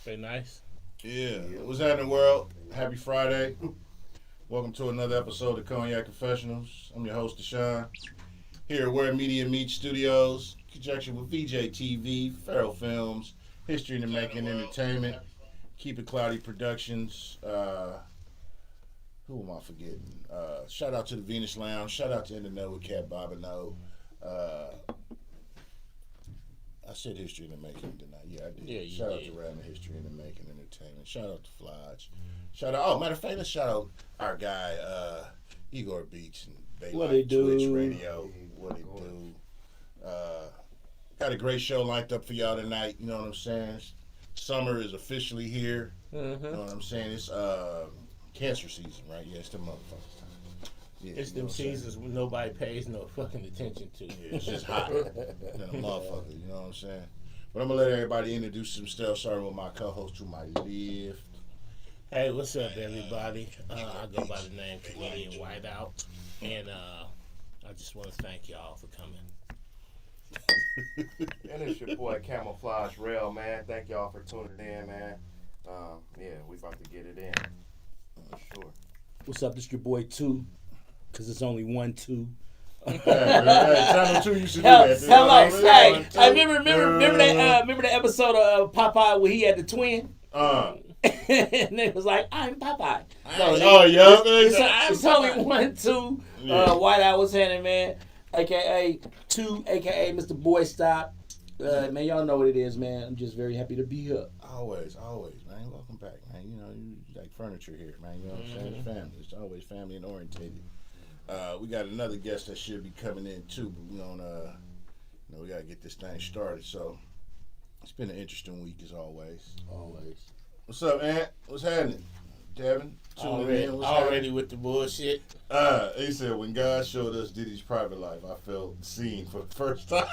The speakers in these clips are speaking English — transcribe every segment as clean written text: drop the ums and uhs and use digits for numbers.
Very nice. Yeah. What's happening, world? Happy Friday. Welcome to another episode of Cognac Confessionals. I'm your host, Deshaun. Here at Where Media Meets Studios, in conjunction with VJ TV, Feral Films, History in the Making Entertainment, Keep It Cloudy Productions. Who am I forgetting? Shout out to the Venus Lounge. Shout out to In the Know with Cat Bobino. I said History in the Making, didn't I? Yeah, I did. Yeah, shout out to Random History in the Making Entertainment. Shout out to Flodge. Shout out. Oh, matter of fact, let's shout out our guy Igor Beats and Baylight Twitch Radio. What he do? Got a great show lined up for y'all tonight. You know what I'm saying? Summer is officially here. Mm-hmm. You know what I'm saying? It's cancer season, right? Yeah, it's the motherfuckers time. Yeah, it's them seasons when nobody pays no fucking attention to. Yeah, it's just hot than a motherfucker. You know what I'm saying? But I'm gonna let everybody introduce themselves. Starting with my co-host to my left. Hey, what's up, everybody? I go by the name Comedian Whiteout, and I just want to thank y'all for coming. And it's your boy Camouflage Rail, man. Thank y'all for tuning in, man. Yeah, we about to get it in. For sure. What's up? This your boy 2, because it's only 1, 2. Channel 2, you should do that. Hello, hey, I remember the episode of Popeye where he had the twin? And it was like, I'm Popeye. It's only 1, 2. Whiteout was handing, man. AKA 2, AKA Mr. Boy Stop. Man, y'all know what it is, man. I'm just very happy to be here. Always, man. Welcome back, man. You know, you like furniture here, man. You know what I'm saying? It's family. It's always family and orientated. We got another guest that should be coming in too, but we don't, we gotta get this thing started. So it's been an interesting week as always. What's up, Ant? What's happening? Devin? Already with the bullshit. He said, when God showed us Diddy's private life, I felt seen for the first time.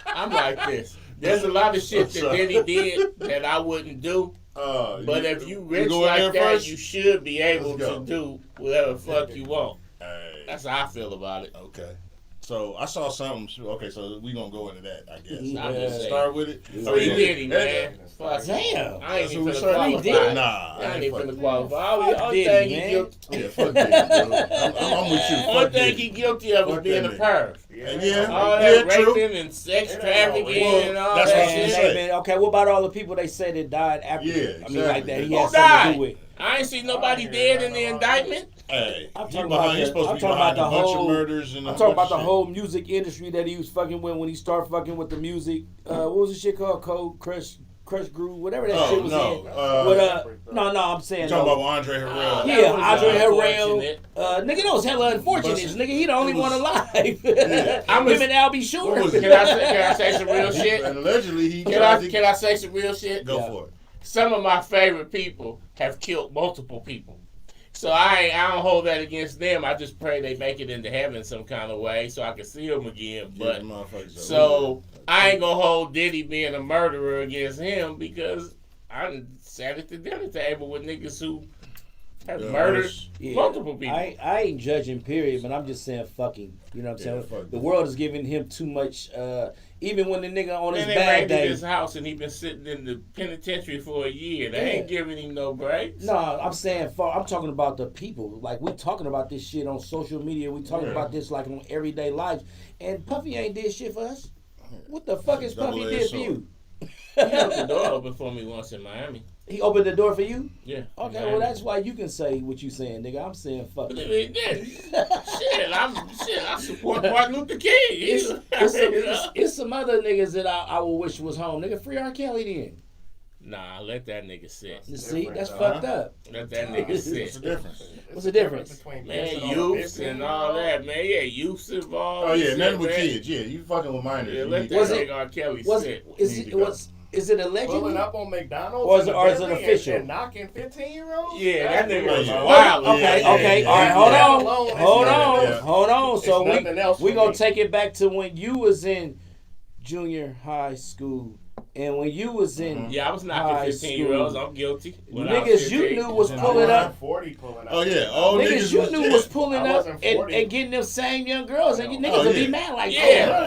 I'm like this. There's a lot of shit that Diddy did that I wouldn't do. But if you rich like that, first? You should be able to do whatever the fuck you want. Hey. That's how I feel about it. Okay. So I saw something. Okay, so we gonna go into that, I guess. Start with it. Free Diddy, man. Fuck damn. I ain't even finna qualify. Nah, I ain't even finna qualify. Only thing he guilty. Yeah, fuck Diddy, bro. I'm with you. Only thing he guilty of is being a perv. Yeah. All that raping and sex trafficking and all that shit. Hey, man, okay, what about all the people they say that died after? Yeah, exactly. I mean, like that he had something to do with. I ain't seen nobody dead in the indictment. Hey, I'm talking about the whole murders and I'm talking about the whole music industry that he was fucking with when he started fucking with the music. What was the shit called? Code Crush Groove, whatever that shit was in. I'm saying. You talking about Andre Harrell? Yeah, Andre Harrell. Nigga, that was hella unfortunate. Nigga, he the only one alive. Yeah. Him and Albie Shore. Can I say some real shit? And allegedly he Can I say some real shit? Go for it. Some of my favorite people have killed multiple people. So I don't hold that against them. I just pray they make it into heaven some kind of way so I can see them again. But I ain't gonna hold Diddy being a murderer against him because I sat at the dinner table with niggas who have murdered multiple people. I ain't judging, period, but I'm just saying fucking. You know what I'm saying? The world is giving him too much. Even when the nigga on his bad day, his house and he been sitting in the penitentiary for a year, they ain't giving him no breaks. No, I'm saying I'm talking about the people. Like we talking about this shit on social media. We talking about this like on everyday life. And Puffy ain't did shit for us. What the fuck is Puffy did for you? He opened the door open for me once in Miami. He opened the door for you? Yeah. Okay, well that's why you can say what you saying, nigga. I'm saying fuck it. I support Martin Luther King. It's some other niggas that I would wish was home. Nigga, free R. Kelly then. Nah, let that nigga sit. You see, that's fucked up. Let that nigga sit. What's the difference? What's the difference? Man, youths and all that, man. Yeah, youths involved. Oh yeah, nothing with kids. Yeah, you fucking with minors. Yeah, let that nigga R. Kelly sit. Is it alleged? Pulling up on McDonald's or is it official? And knocking 15-year-olds? Yeah, that nigga was wild. Okay. All right, hold on. So we gonna take it back to when you was in junior high school And when you was in I was knocking 15-year-olds. I'm guilty. Niggas you knew was pulling up. 40 pulling up. Oh yeah, all niggas you knew was pulling up and getting them same young girls, and you niggas would be mad like,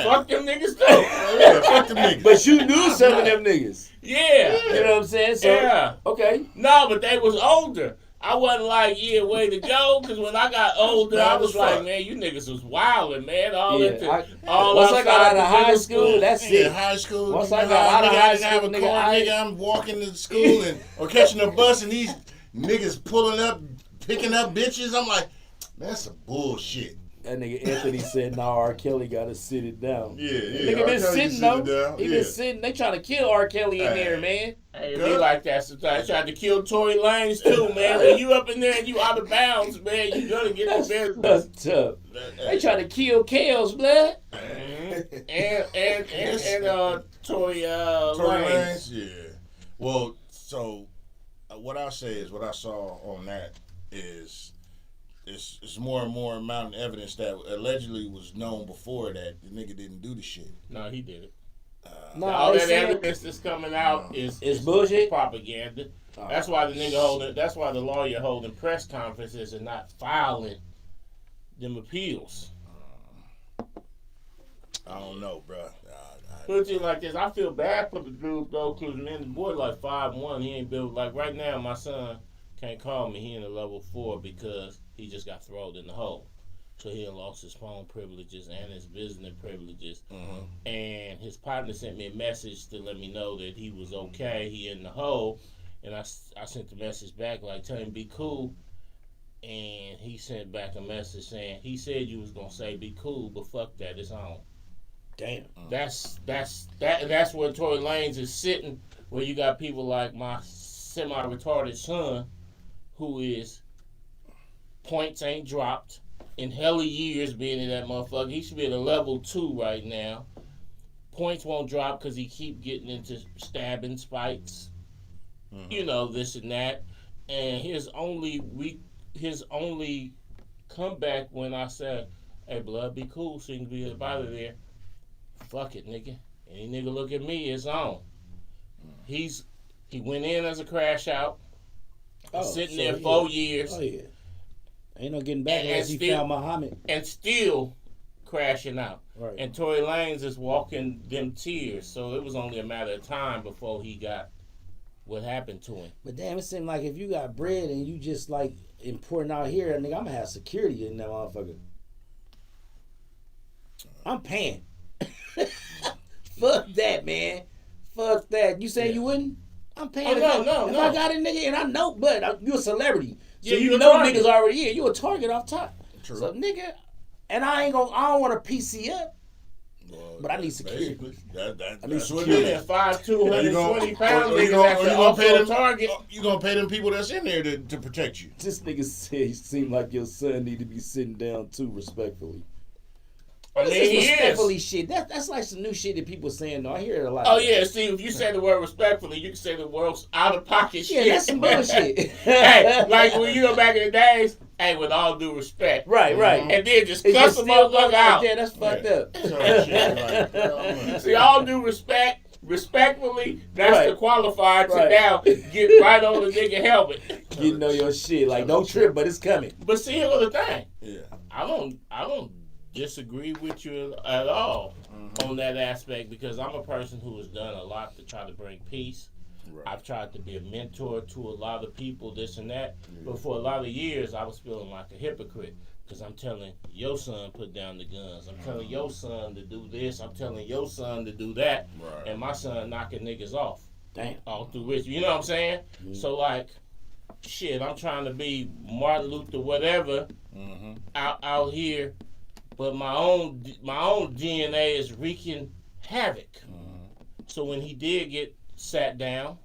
fuck them niggas too. Fuck them niggas. But you knew some of them niggas. Yeah. You know what I'm saying? So, okay. No, but they was older. I wasn't like, way to go, because when I got older, I was like, man, you niggas was wilding, man. Once I got out of high school, that's it. High school. Once I got out of high school, I'm walking to school or catching a bus, and these niggas pulling up, picking up bitches. I'm like, that's some bullshit. That nigga Anthony said, "Nah, R. Kelly gotta sit it down." Yeah. Nigga been sitting though. He been sitting. They trying to kill R. Kelly in there, man. Hey, it be like that sometimes. They tried to kill Tory Lanez too, man. When you up in there and you out of bounds, man, you gonna get the business. That's tough. They try to kill Kale's blood. And Tory Lanez. Yeah. Well, so what I say is what I saw on that is. It's more and more mounting evidence that allegedly was known before that the nigga didn't do the shit. No, he did it. All that evidence that's coming out is bullshit, propaganda. That's why the nigga holding. That's why the lawyer holding press conferences and not filing them appeals. I don't know, bro. Put it like this, I feel bad for the dude though, cause man, the boy like 5'1", he ain't built like right now. My son can't call me. He in a level 4 because he just got thrown in the hole. So he had lost his phone privileges and his business privileges. Mm-hmm. And his partner sent me a message to let me know that he was okay. He in the hole. And I sent the message back like, tell him be cool. And he sent back a message saying, he said you was going to say be cool, but fuck that, it's on. Damn. That's where Tory Lanez is sitting, where you got people like my semi-retarded son, who is points ain't dropped in hella years being in that motherfucker. He should be at a level 2 right now. Points won't drop because he keep getting into stabbing fights. Mm-hmm. You know, this and that. And his only comeback when I said, hey, blood, be cool so you can be out of there. Fuck it, nigga. Any nigga look at me, it's on. He went in as a crash out. Sitting there 4 years. Oh, yeah. Ain't no getting back unless he found Muhammad. And still crashing out. Right. And Tory Lanez is walking them tears. So it was only a matter of time before he got what happened to him. But damn, it seemed like if you got bread and you just like importing out here, nigga, I'm going to have security in that motherfucker. I'm paying. Fuck that, man. Fuck that. You say you wouldn't? I'm paying. No. If I got it, nigga, and I know, but you a celebrity. So yeah, you know niggas already here. You a target off top. True. So nigga, and I don't want to PC up. Well, but I need security. That's what it is. 5'2", 120 pounds. You gonna pay them people that's in there to protect you. This nigga said he seemed like your son need to be sitting down too, respectfully. I mean, this respectfully shit. That's like some new shit that people saying. No, I hear it a lot. Oh yeah, see, if you say the word respectfully, you can say the word's out of pocket shit. Yeah, that's some bullshit. Hey, like when you go back in the days, hey, with all due respect, right, and then just cuss the motherfucker out. Yeah, that's fucked up. See, all due respect, respectfully, that's the qualifier to now get right on the nigga helmet. You know your shit, like don't trip, but it's coming. But see, here's the thing. Yeah, I don't disagree with you at all on that aspect because I'm a person who has done a lot to try to bring peace. Right. I've tried to be a mentor to a lot of people, this and that. Yeah. But for a lot of years, I was feeling like a hypocrite because I'm telling your son put down the guns. I'm telling your son to do this. I'm telling your son to do that. Right. And my son knocking niggas off. Damn. All through which, you know what I'm saying? Mm-hmm. So like, shit, I'm trying to be Martin Luther whatever out here. But my own DNA is wreaking havoc. So when he did get sat down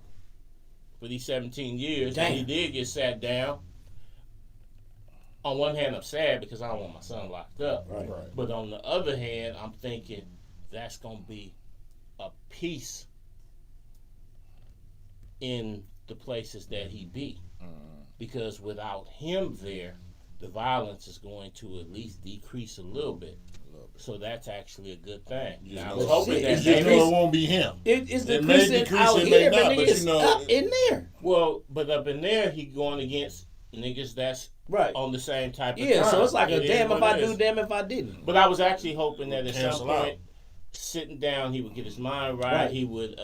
for these 17 years, when he did get sat down, on one hand I'm sad because I don't want my son locked up. Right. But on the other hand, I'm thinking that's going to be a piece in the places that he be. Because without him there, the violence is going to at least decrease a little bit. So that's actually a good thing. I was hoping that it won't be him. It's decreasing out here, but it's up in there. Well, but up in there, he going against niggas that's on the same type of time. So it's like a damn if I do, damn if I didn't. But I was actually hoping that at some point, sitting down, he would get his mind right. He would,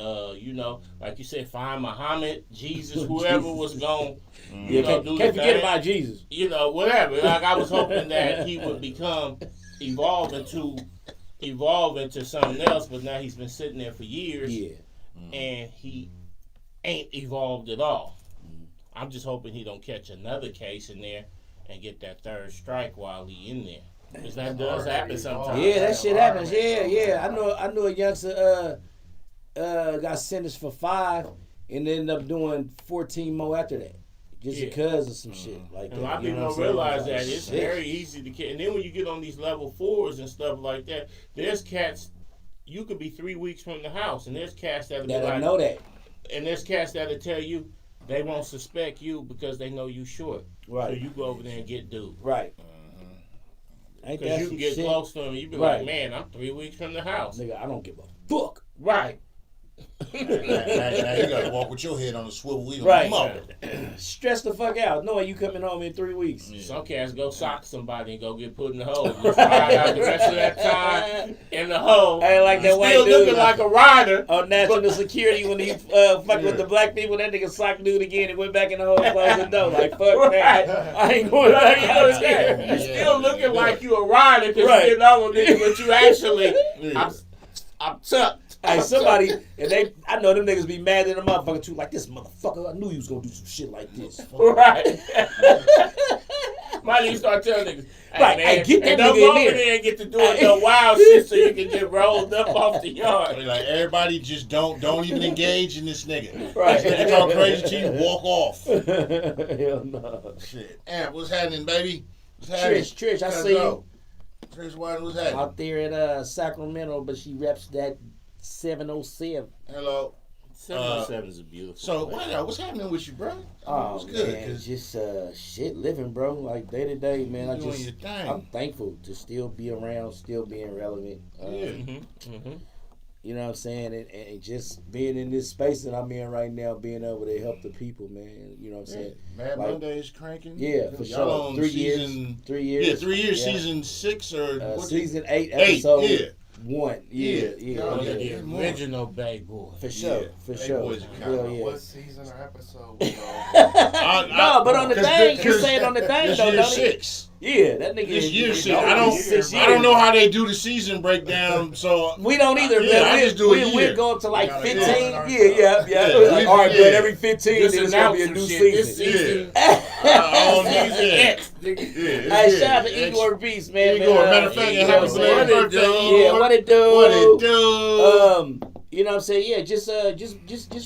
like you said, find Muhammad, Jesus, whoever was going to do can't forget about Jesus. Whatever. Like I was hoping that he would evolve into something else, but now he's been sitting there for years, and he ain't evolved at all. I'm just hoping he don't catch another case in there and get that third strike while he in there. Because that does happen sometimes. Yeah, that shit happens. Yeah. I know a youngster got sentenced for 5 and ended up doing 14 more after that. Just because of some shit like that. A lot of people don't realize that. It's very easy to get. And then when you get on these level 4s and stuff like that, there's cats, you could be 3 weeks from the house, and there's cats that'll be like, know that. And there's cats that'll tell you they won't suspect you because they know you short. Right. So you go over there and get dude. Right. Because you can get close to him and you be like, man, I'm 3 weeks from the house. Nigga, I don't give a fuck. Right. now you gotta walk with your head on the swivel. Right. Stress the fuck out knowing you coming home in 3 weeks. Yeah. Some cats go sock somebody and go get put in the hole. Just ride out the rest of that time in the hole. I ain't like that white dude. Still looking like a rider. On national security when he fucking with the black people, that nigga socked dude again and went back in the hole and closed the door. Like, fuck that. I ain't going back out there. You still looking like you a rider because you didn't know nigga, but you actually, I'm tucked. Hey, somebody, and I know them niggas be mad at the motherfucker too. Like, this motherfucker, I knew you was gonna do some shit like this. Right. My nigga start telling niggas, hey, right, man, get that don't nigga go in there. over there and get to doing no wild shit so you can get rolled up off the yard. Like, everybody just don't even engage in this nigga. Right. This nigga talk crazy to you, walk off. Hell no. Shit. Amp, what's happening, baby? What's happening? Trish, I see you. Trish, what's happening? Out there at Sacramento, but she reps that 707. Hello. 707 is a beautiful. So what's happening with you, bro? Oh, what's good? man, just shit living, bro. Like day to day, man. I'm thankful to still be around, still being relevant. You know what I'm saying? And just being in this space that I'm in right now, being able to help the people, man. You know what I'm saying? Mad Mondays cranking. Yeah, for sure. 3 years. 3 years. Yeah, 3 years. Yeah. Season 6 or season 8, episode 1. Yeah. The original Bad Boy. For sure. What season or episode? No, but on the thing, you say it on the thing, though, don't 6. Yeah, that nigga this year 6. I don't know how they do the season breakdown, so we don't either. I just do a year. We'll go up to like 15. Yeah. All right, but every 15 there's gonna be a new season. Hey, shout out to Igor Beast, man. Matter of fact, happy birthday. Yeah, what it do? What it do? You know what I'm saying? Yeah, just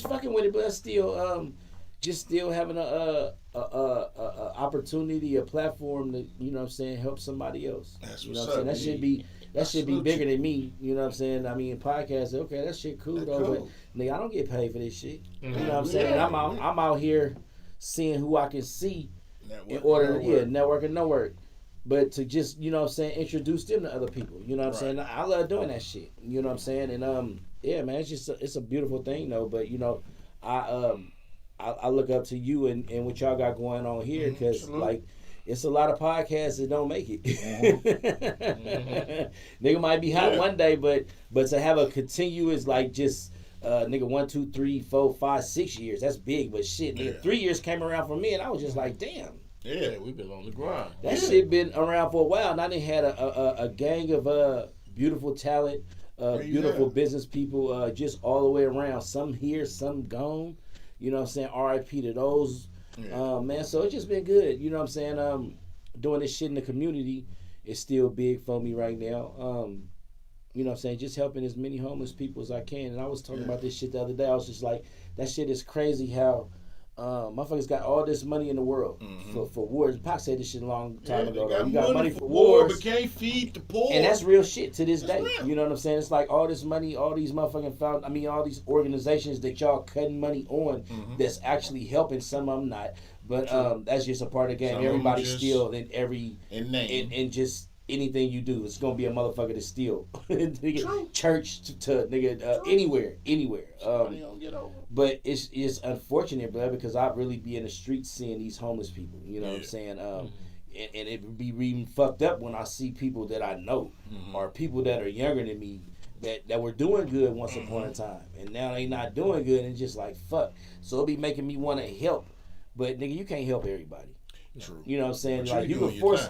fucking with it, but still having a opportunity, a platform to, you know what I'm saying, help somebody else. That's you know what's what I'm up, saying? That should be bigger than me. You know what I'm saying? I mean, podcasts, okay, that shit cool though, but nigga, I don't get paid for this shit. You know what I'm saying? I'm out here seeing who I can see in order to network and no work. But to just, you know what I'm saying, introduce them to other people. You know what I'm saying? I love doing that shit. You know what I'm saying? And yeah, man, it's a beautiful thing though. But you know, I look up to you and what y'all got going on here because like it's a lot of podcasts that don't make it. Nigga might be hot one day, but to have a continuous like just nigga 1, 2, 3, 4, 5, 6 years, that's big. But shit, nigga, 3 years came around for me and I was just like, damn. Yeah, we've been on the grind. That shit been around for a while. And I done had a gang of beautiful talent, beautiful business people, just all the way around. Some here, some gone. You know what I'm saying? R.I.P. to those. Man, so it's just been good. You know what I'm saying? Doing this shit in the community is still big for me right now. You know what I'm saying? Just helping as many homeless people as I can. And I was talking about this shit the other day. I was just like, that shit is crazy how motherfuckers got all this money in the world for wars. Pac said this shit a long time ago. You got money for wars, but can't feed the poor. And that's real shit to this day. You know what I'm saying? It's like all this money, all these motherfucking all these organizations that y'all cutting money on that's actually helping. Some of them not. But that's just a part of the game. Everybody's still in every and just anything you do, it's gonna be a motherfucker to steal. Nigga, church to nigga anywhere. But it's unfortunate, bro, because I really be in the streets seeing these homeless people. You know what I'm saying? And it would be really fucked up when I see people that I know or people that are younger than me that were doing good once upon a time, and now they not doing good, and just like fuck. So it'll be making me want to help, but nigga, you can't help everybody. True. You know what I'm saying? Like you can force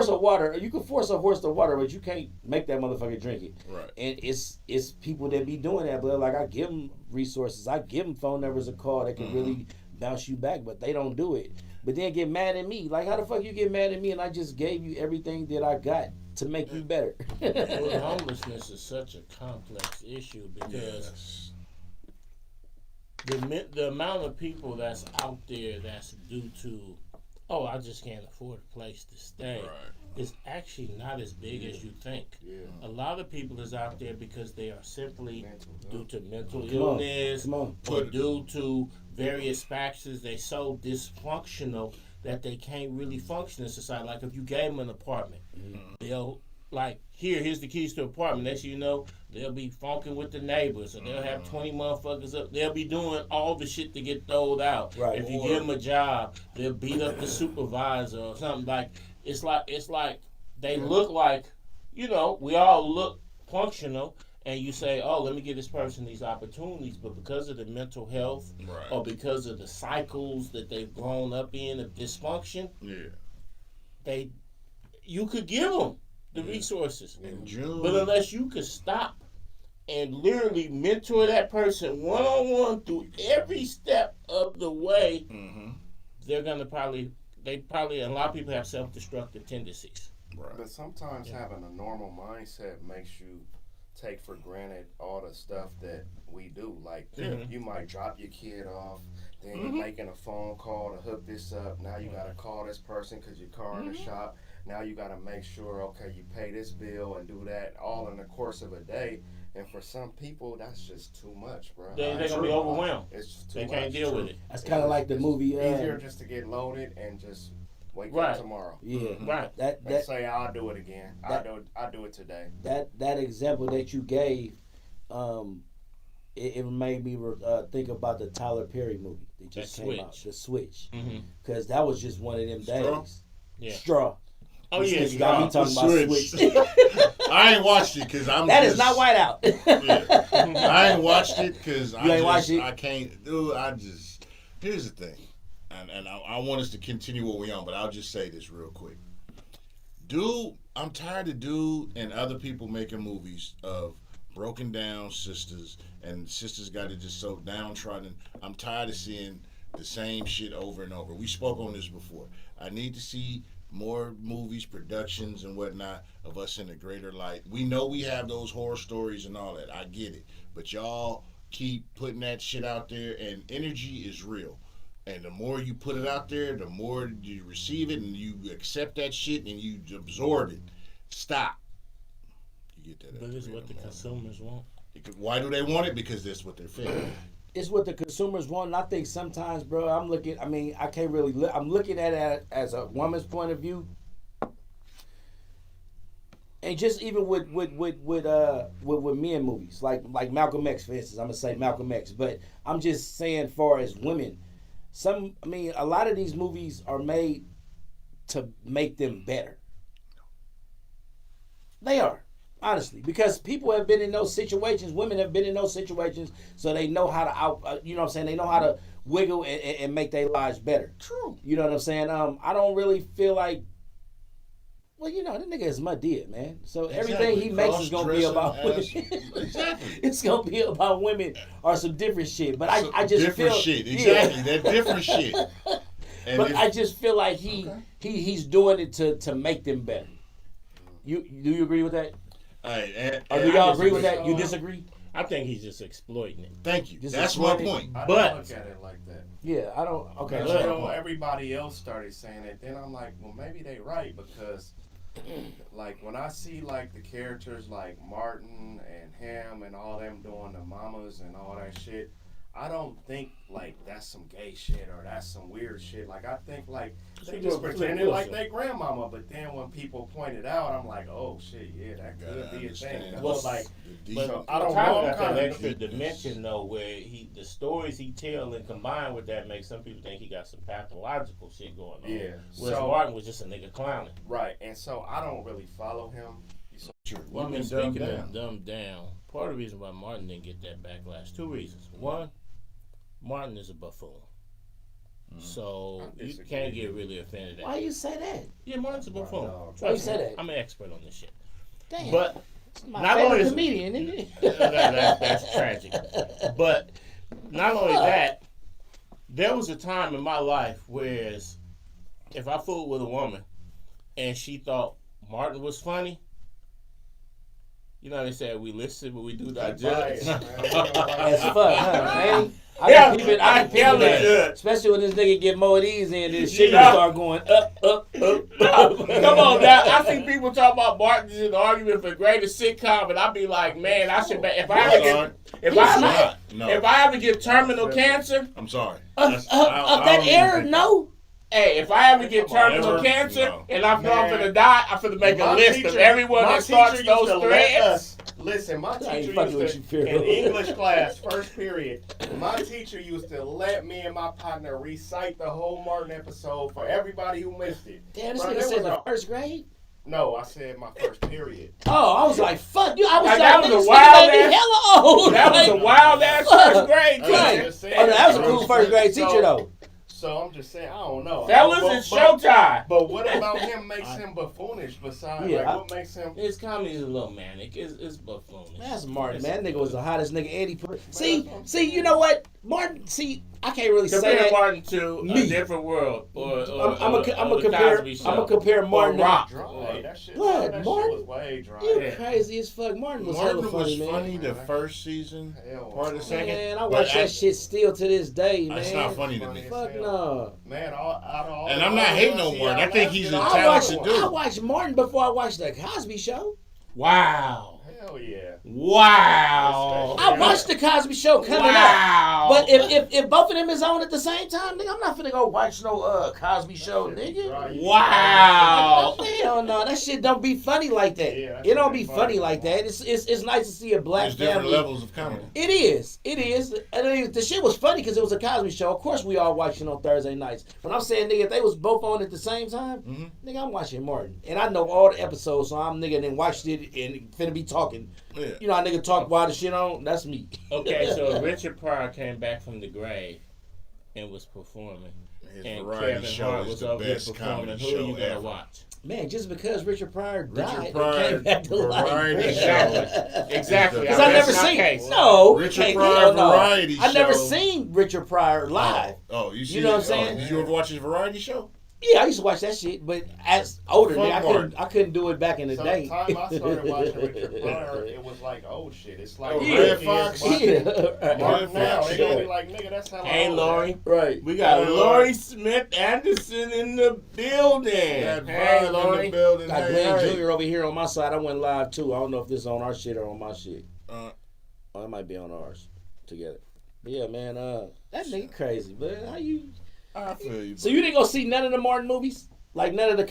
a horse to water, but you can't make that motherfucker drink it. Right. And it's people that be doing that, but like I give them resources, I give them phone numbers a call that can really bounce you back, but they don't do it. But then get mad at me. Like, how the fuck you get mad at me and I just gave you everything that I got to make you better? Well, homelessness is such a complex issue because the amount of people that's out there that's due to, I just can't afford a place to stay, is actually not as big as you think. Yeah. A lot of people is out there because they are simply due to mental illness or due to various factors. They so dysfunctional that they can't really function in society. Like if you gave them an apartment, they'll like, here's the keys to the apartment. Next thing you know, they'll be funking with the neighbors, or they'll have 20 motherfuckers up. They'll be doing all the shit to get thrown out. Right. If you give them a job, they'll beat up the supervisor or something. Like it's like they look like, we all look functional, and you say, let me give this person these opportunities, but because of the mental health or because of the cycles that they've grown up in of dysfunction, you could give them the resources, but unless you could stop and literally mentor that person one-on-one through every step of the way, they're gonna probably, a lot of people have self-destructive tendencies. Right. But sometimes having a normal mindset makes you take for granted all the stuff that we do. Like, you might drop your kid off, then you're making a phone call to hook this up. Now you gotta call this person because your car in the shop. Now you gotta make sure, okay, you pay this bill and do that all in the course of a day. And for some people, that's just too much, bro. They're gonna be overwhelmed. It's just too they much. Can't deal with it. That's kind of like the movie. Easier just to get loaded and just wake up tomorrow. Yeah, right. That say I'll do it again. I'll do it today. That example that you gave, it made me think about the Tyler Perry movie that just came out, The Switch, because that was just one of them days. Yeah. Straw. Oh yeah, you got me talking about Switch. I ain't watched it because That is not Whiteout. I ain't watched it because I can't. Dude, here's the thing, and I want us to continue what we're on, but I'll just say this real quick. Dude, I'm tired of dude and other people making movies of broken down sisters, and sisters got it just so downtrodden. I'm tired of seeing the same shit over and over. We spoke on this before. I need to see more movies, productions, and whatnot of us in a greater light. We know we have those horror stories and all that. I get it. But y'all keep putting that shit out there, and energy is real. And the more you put it out there, the more you receive it, and you accept that shit, and you absorb it. Stop. You get that? But it's what the consumers want. Why do they want it? Because that's what they're feeling. It's what the consumers want, and I think sometimes, bro, I'm looking at it as a woman's point of view. And just even with men movies, like Malcolm X, for instance, I'm gonna say Malcolm X, but I'm just saying, far as women, a lot of these movies are made to make them better. They are. Honestly, because people have been in those situations, women have been in those situations, so they know how to they know how to wiggle and make their lives better. True. You know what I'm saying? I don't really feel like, well, that nigga is Madea, man. So everything he makes is gonna be about women. Exactly. It's gonna be about women or some different shit. But I just different feel shit. Exactly. That different shit. But I just feel like he's doing it to make them better. Do you agree with that? Do y'all agree with that? You disagree? I think he's just exploiting it. Thank you. That's my point. I don't look at it like that. Yeah, I don't. Okay. Until everybody else started saying it, then I'm like, well, maybe they right, because like when I see like the characters like Martin and him and all them doing the mamas and all that shit, I don't think like that's some gay shit or that's some weird shit. Like I think like they just pretended like they grandmama, but then when people point it out, I'm like, oh shit, yeah, that could be a thing. Well, like, but I don't know. Got that extra dimension though, where the stories he tell and combined with that makes some people think he got some pathological shit going on. Yeah. Whereas Martin was just a nigga clowning. Right, and so I don't really follow him. Well, I mean, speaking of dumbed down, part of the reason why Martin didn't get that backlash, 2 reasons. One, Martin is a buffoon. So you can't get really offended at Why you say that? Yeah, Martin's a buffoon. Why you say that? I'm an expert on this shit. Damn. But my not favorite only comedian, isn't it? that's tragic. But not only that, there was a time in my life where if I fooled with a woman and she thought Martin was funny, you know they said we listen but we do not judge. As fuck, huh? I can feel that. Especially when this nigga get more of these in, this shit start going up. Come on now. I see people talk about Martin in the argument for greatest sitcom, and I be like, man, I should. If I ever get terminal cancer, I'm sorry. Of that era, no. Hey, if I ever get terminal cancer and I'm finna die, I'm finna make a list of everyone that starts those threads. Listen, my teacher used to, in English class, first period, my teacher used to let me and my partner recite the whole Martin episode for everybody who missed it. Damn, this nigga said the first grade? No, I said my first period. Oh, I was like, fuck you. I was like, that was a wild ass. That was a wild ass first grade teacher. Oh, no, that was a cool first grade teacher though. So I'm just saying, I don't know. Fellas, it's showtime. But what about him makes him buffoonish besides, what makes him... His comedy is a little manic. It's buffoonish. That's Martin, man. That nigga was the hottest nigga Eddie put. See, you know what? Martin, I can't really say that. Compare Martin to A Different World. I'm gonna compare Martin to Rock. That shit Martin? was way dry. You crazy as fuck. Martin was hella funny, man. Funny the first season, part of the second. Man, I watch that shit still to this day, man. It's not funny to me. Fuck no. Man, all and I'm not hating on Martin. I think he's a talented dude. I watched Martin before I watched The Cosby Show. Wow. Hell yeah. Wow. I watched The Cosby Show coming out. But if both of them is on at the same time, nigga, I'm not finna go watch no Cosby Show, nigga. Wow. Hell no, that shit don't be funny like that. Yeah, it don't be funny like that. It's nice to see a black family. There's different levels of comedy. It is. I mean, the shit was funny because it was a Cosby Show. Of course we all watching on Thursday nights. But I'm saying, nigga, if they was both on at the same time, nigga, I'm watching Martin. And I know all the episodes, so I'm nigga then watched it and finna be talking. Yeah. You know how nigga talk while the shit on? That's me. Okay, so Richard Pryor came back from the grave and was performing. His and variety Kevin show Hart is was the up here best performing. comedy Who show are you gonna ever. watch? Man, just because Richard Pryor died, Richard Pryor came back to variety life. show. Exactly. Because I never seen. No, Richard Pryor variety show. I never seen Richard Pryor live. Oh, you see? You know what I'm saying? Did you ever watch his variety show? Yeah, I used to watch that shit, but as older, nigga, I couldn't do it back in the day. By the time I started watching Richard Pryor, it was like, oh shit, it's like Red Fox. Martin now, they gonna be like, nigga, that's how. Hey, Lori. Right. We got Lori Smith Anderson in the building. Hey, Lori. In the building. Got Glenn Jr. over here on my side. I went live too. I don't know if this is on our shit or on my shit. It might be on ours together. But yeah, man, that nigga crazy. But how you? I feel you. So you didn't go see none of the Martin movies? Like none of the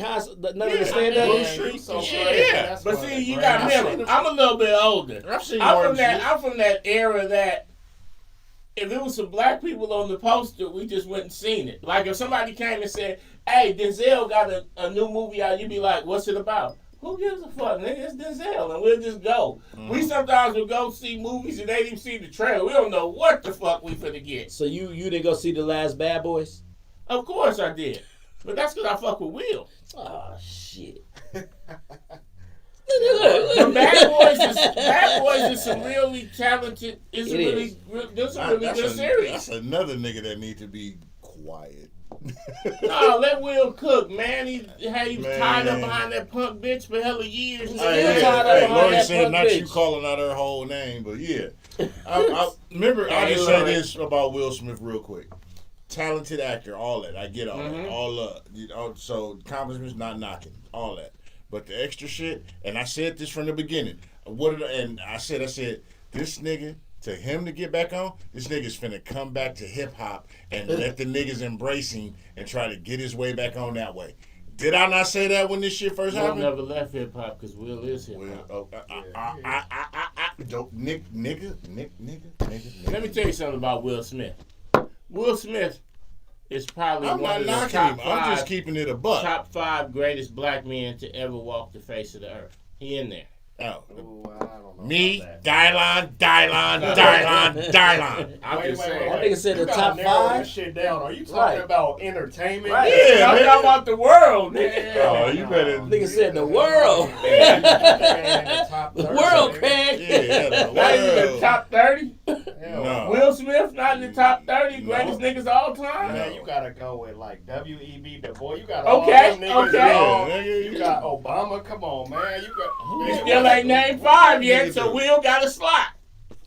none of the stand-up movies? Yeah. But see, you got me. I'm a little bit older. I'm from that era that if it was some black people on the poster, we just went and seen it. Like if somebody came and said, "Hey, Denzel got a new movie out," you'd be like, "What's it about?" Who gives a fuck, nigga? It's Denzel, and we'll just go. We sometimes will go see movies and they didn't even see the trailer. We don't know what the fuck we finna get. So you didn't go see The Last Bad Boys? Of course I did. But that's because I fuck with Will. Oh, shit. The Bad Boys is some really talented, there's some really good series. That's another nigga that need to be quiet. No, let Will cook, man. He tied up behind that punk bitch for hella years. Lori said not you calling out her whole name, but yeah. I remember, I can say this about Will Smith real quick. Talented actor, all that. I get all that. All so accomplishments not knocking, all that. But the extra shit, and I said this from the beginning. I said, this nigga to him to get back on, this nigga's finna come back to hip hop and let the niggas embrace him and try to get his way back on that way. Did I not say that when this shit first happened? Will never left hip hop because Will is hip hop. Nigga. Let me tell you something about Will Smith. Will Smith is probably I'm one not of the knocking top him. I'm just five, keeping it a buck. top 5 greatest black men to ever walk the face of the earth. He in there. Oh. Ooh, I don't know Me, about that. Dylon. I'm just saying. That nigga said You the gotta top narrow 5. this shit down. Are you talking Right. about entertainment? Right. Yeah, I'm talking about the world, nigga. Oh, you better. Nigga said the world. The world, Craig. Yeah, the Not even the world. top 30. No. Will Smith not in the top 30 greatest niggas all time. Man, you gotta go with like W.E.B. Du Bois. You got Okay, all them niggas. okay. Dog. Yeah, You got Obama. Come on, man. You got. You still ain't named 5 yet, so Will got a slot.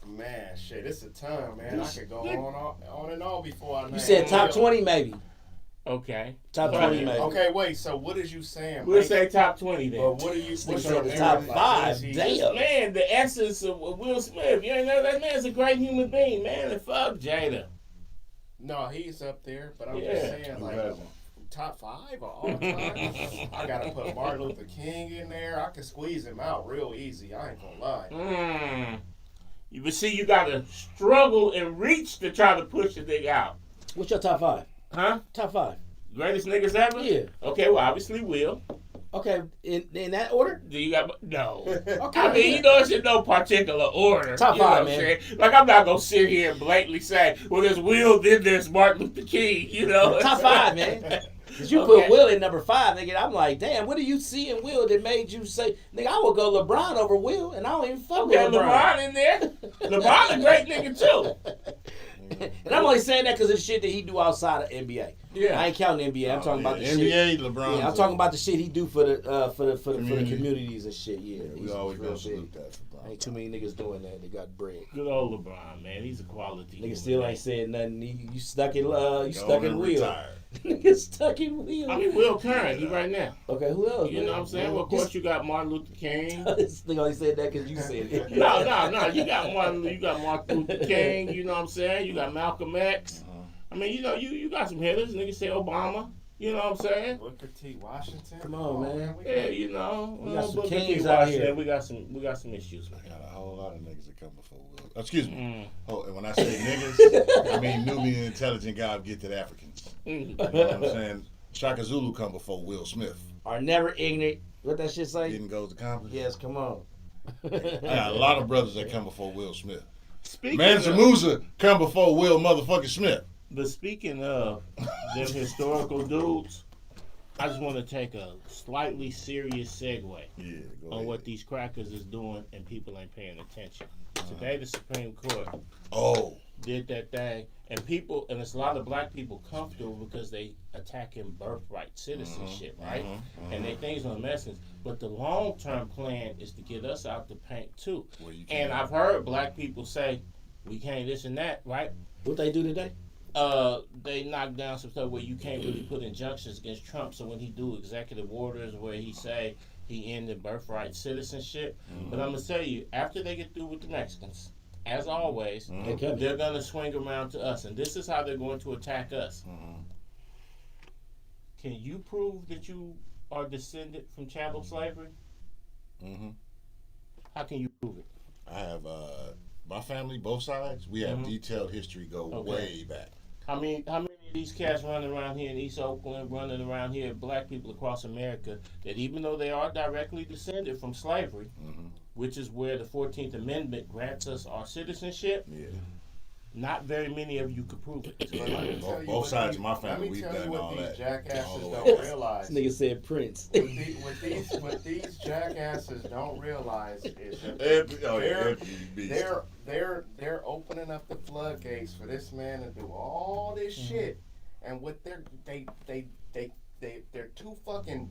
Man, shit, it's a ton, man. I could go on and on before I name. You said top Will. 20 maybe. Okay. Top Right. 20 maybe. Okay, wait. So what is you saying? We'll Mike? say top 20 then. But what are you? What's said your the top favorite, 5. what is he- Damn. Man, the essence of Will Smith. You ain't know that man's a great human being, man. And fuck Jada. No, he's up there, but I'm Yeah. just saying, like, top 5 of all time. I gotta put Martin Luther King in there. I can squeeze him out real easy. I ain't gonna lie. But see, you gotta struggle and reach to try to push the nigga out. What's your top 5? Huh? Top 5. Greatest niggas ever? Yeah. Okay, well, obviously Will. Okay, in that order? Do you got no? Okay. I mean, you know, it's in no particular order. Top You know 5, what I'm man. saying? Like, I'm not gonna sit here and blatantly say, well, there's Will, then there's Martin Luther King. You know, Top 5, man. Cause you Okay. put Will in number 5, nigga. I'm like, damn, what do you see in Will that made you say, nigga, I would go LeBron over Will, and I don't even fuck Okay, with LeBron. LeBron in there. LeBron a great nigga too. And I'm only saying that because of the shit that he do outside of NBA. Yeah. I ain't counting NBA. I'm talking about the shit. NBA, LeBron. Yeah, I'm talking about the shit he do for the Community. communities and shit. Yeah, We he's always real gonna salute big. that. Ain't too many niggas doing that. They got bread. Good old LeBron, man. He's a quality. Niggas human still being. ain't saying nothing. You stuck in Go stuck on in and Will. retire. Niggas stuck in Will. I mean, Will current, he right now. Okay, who else? You know what I'm saying? Well, of course, you got Martin Luther King. This nigga only said that because you said it. No. You got Martin Luther King. You know what I'm saying? You got Malcolm X. I mean, you know, you got some hitters. Niggas say Obama. You know what I'm saying? Booker T. Washington. Come on, man. Yeah, you know. We got some Booker T. kings out Washington, here. We got some issues, man. I got a whole lot of niggas that come before Will. Excuse me. Mm. Oh, and when I say niggas, I mean Nubian intelligent guy get to the Africans. You know what I'm saying? Shaka Zulu come before Will Smith. Are never ignorant. What that shit say? Getting goes accomplished. Yes, come on. I got a lot of brothers that come before Will Smith. Speaking Mansa of, Musa come before Will motherfucking Smith. but speaking of them historical dudes, I just want to take a slightly serious segue Yeah, go on ahead. what these crackers is doing and people ain't paying attention. Today, the Supreme Court Oh, did that thing, and it's a lot of black people comfortable because they attacking birthright citizenship, right? And they things on message. But the long-term plan is to get us out the paint too. well, you And can't. I've heard black people say, we can't this and that, right? What they do today? They knocked down some stuff where you can't really put injunctions against Trump. So when he do executive orders where he say he ended birthright citizenship, but I'm gonna tell you, after they get through with the Mexicans, as always, Okay. they're gonna swing around to us, and this is how they're going to attack us. Can you prove that you are descended from chattel slavery? How can you prove it? I have my family, both sides. We have detailed history go Okay. way back. How many of these cats running around here in East Oakland, running around here, black people across America, that even though they are directly descended from slavery, which is where the 14th Amendment grants us our citizenship, Yeah. not very many of you could prove it. Let me tell you Both what sides these- of my family, let me we've tell you done what all these that. jackasses All the way. don't realize. This nigga said Prince. What these jackasses don't realize is that they're opening up the floodgates for this man to do all this shit, and what they're too fucking,